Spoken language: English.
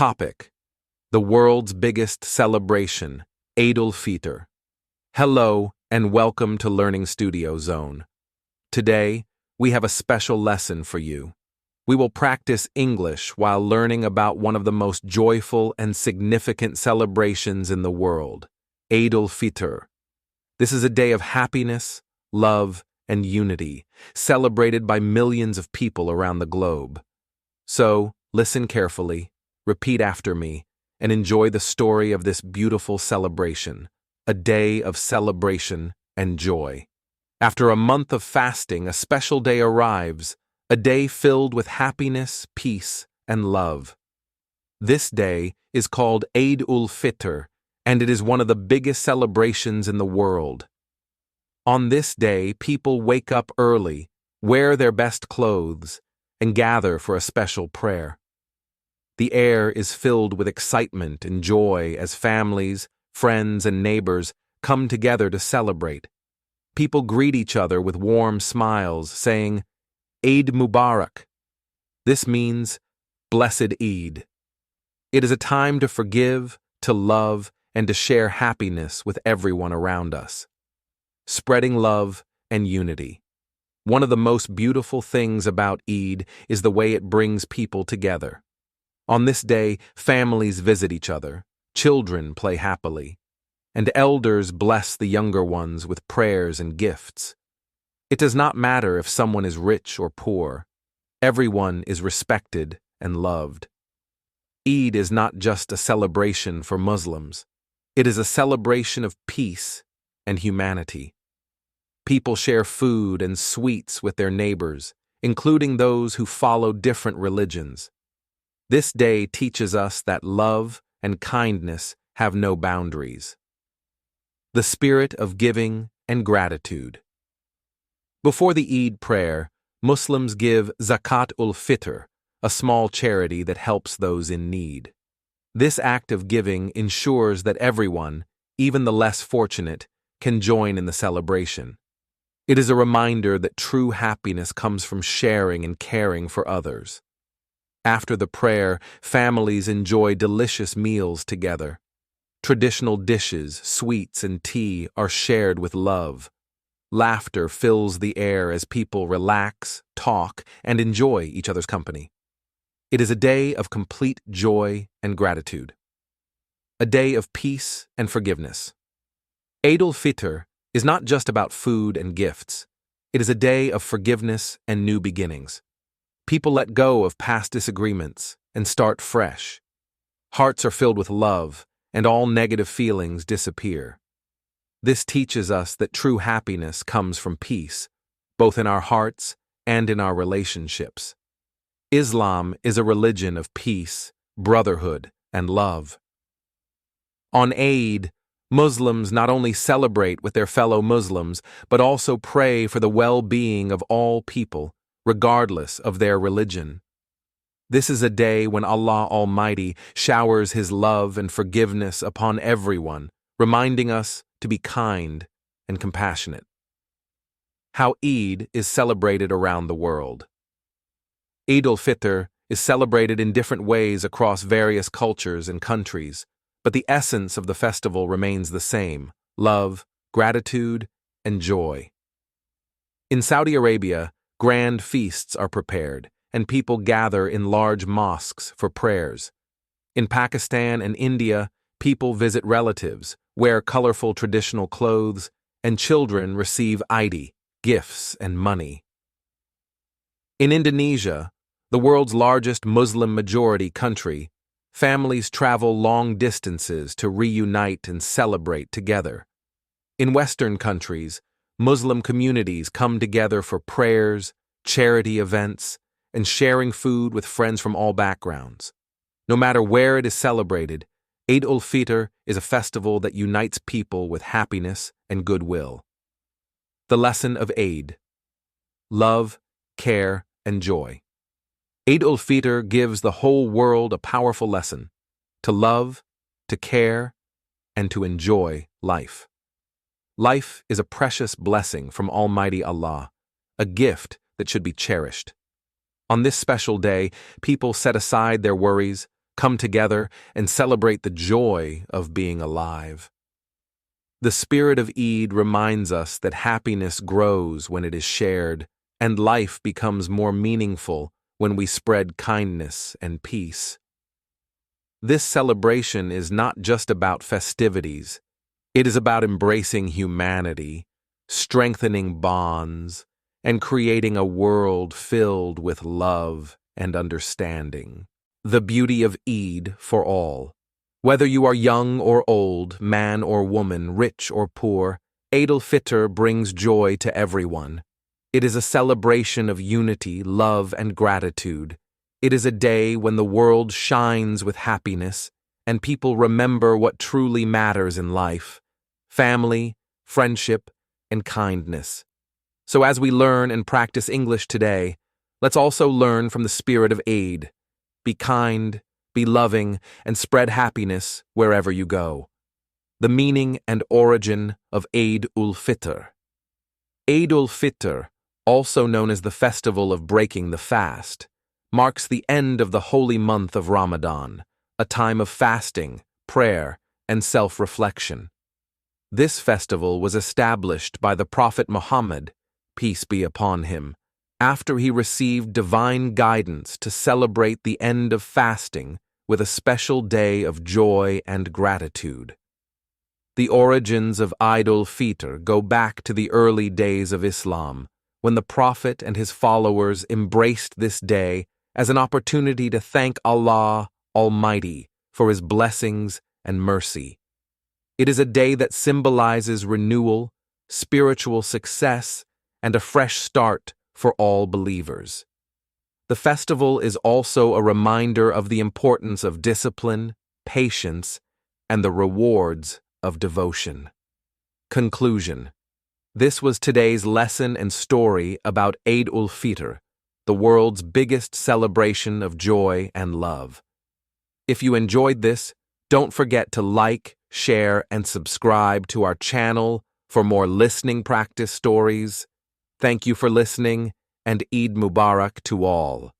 Topic: the world's biggest celebration, Eid-ul-Fitar. Hello and welcome to Learning Studio Zone. Today, we have a special lesson for you. We will practice English while learning about one of the most joyful and significant celebrations in the world, Eid-ul-Fitar. This is a day of happiness, love, and unity, celebrated by millions of people around the globe. So, listen carefully, repeat after me, and enjoy the story of this beautiful celebration, a day of celebration and joy. After a month of fasting, a special day arrives, a day filled with happiness, peace, and love. This day is called Eid-ul-Fitar, and it is one of the biggest celebrations in the world. On this day, people wake up early, wear their best clothes, and gather for a special prayer. The air is filled with excitement and joy as families, friends, and neighbors come together to celebrate. People greet each other with warm smiles, saying, Eid Mubarak. This means, Blessed Eid. It is a time to forgive, to love, and to share happiness with everyone around us. Spreading love and unity. One of the most beautiful things about Eid is the way it brings people together. On this day, families visit each other, children play happily, and elders bless the younger ones with prayers and gifts. It does not matter if someone is rich or poor. Everyone is respected and loved. Eid is not just a celebration for Muslims. It is a celebration of peace and humanity. People share food and sweets with their neighbors, including those who follow different religions. This day teaches us that love and kindness have no boundaries. The spirit of giving and gratitude. Before the Eid prayer, Muslims give Zakat ul-Fitr, a small charity that helps those in need. This act of giving ensures that everyone, even the less fortunate, can join in the celebration. It is a reminder that true happiness comes from sharing and caring for others. After the prayer, families enjoy delicious meals together. Traditional dishes, sweets, and tea are shared with love. Laughter fills the air as people relax, talk, and enjoy each other's company. It is a day of complete joy and gratitude. A day of peace and forgiveness. Eid-ul-Fitr is not just about food and gifts. It is a day of forgiveness and new beginnings. People let go of past disagreements and start fresh. Hearts are filled with love, and all negative feelings disappear. This teaches us that true happiness comes from peace, both in our hearts and in our relationships. Islam is a religion of peace, brotherhood, and love. On Eid, Muslims not only celebrate with their fellow Muslims, but also pray for the well-being of all people, regardless of their religion. This is a day when Allah Almighty showers His love and forgiveness upon everyone, reminding us to be kind and compassionate. How Eid is celebrated around the world. Eid-ul-Fitr is celebrated in different ways across various cultures and countries, but the essence of the festival remains the same: love, gratitude, and joy. In Saudi Arabia, grand feasts are prepared, and people gather in large mosques for prayers. In Pakistan and India, people visit relatives, wear colorful traditional clothes, and children receive Eid, gifts and money. In Indonesia, the world's largest Muslim-majority country, families travel long distances to reunite and celebrate together. In Western countries, Muslim communities come together for prayers, charity events, and sharing food with friends from all backgrounds. No matter where it is celebrated, Eid-ul-Fitr is a festival that unites people with happiness and goodwill. The lesson of Eid: love, care, and joy. Eid-ul-Fitr gives the whole world a powerful lesson: to love, to care, and to enjoy life. Life is a precious blessing from Almighty Allah, a gift that should be cherished. On this special day, people set aside their worries, come together and celebrate the joy of being alive. The spirit of Eid reminds us that happiness grows when it is shared, and life becomes more meaningful when we spread kindness and peace. This celebration is not just about festivities. It is about embracing humanity, strengthening bonds, and creating a world filled with love and understanding. The beauty of Eid for all. Whether you are young or old, man or woman, rich or poor, Eid-ul-Fitr brings joy to everyone. It is a celebration of unity, love, and gratitude. It is a day when the world shines with happiness and people remember what truly matters in life: family, friendship, and kindness. So as we learn and practice English today, let's also learn from the spirit of Eid. Be kind, be loving, and spread happiness wherever you go. The meaning and origin of Eid-ul-Fitr. Eid-ul-Fitr, also known as the festival of breaking the fast, marks the end of the holy month of Ramadan, a time of fasting, prayer, and self-reflection. This festival was established by the Prophet Muhammad, peace be upon him, after he received divine guidance to celebrate the end of fasting with a special day of joy and gratitude. The origins of Eid-ul-Fitr go back to the early days of Islam, when the Prophet and his followers embraced this day as an opportunity to thank Allah Almighty for his blessings and mercy. It is a day that symbolizes renewal, spiritual success, and a fresh start for all believers. The festival is also a reminder of the importance of discipline, patience, and the rewards of devotion. Conclusion. This was today's lesson and story about Eid-ul-Fitr, the world's biggest celebration of joy and love. If you enjoyed this, don't forget to like, share, and subscribe to our channel for more listening practice stories. Thank you for listening, and Eid Mubarak to all.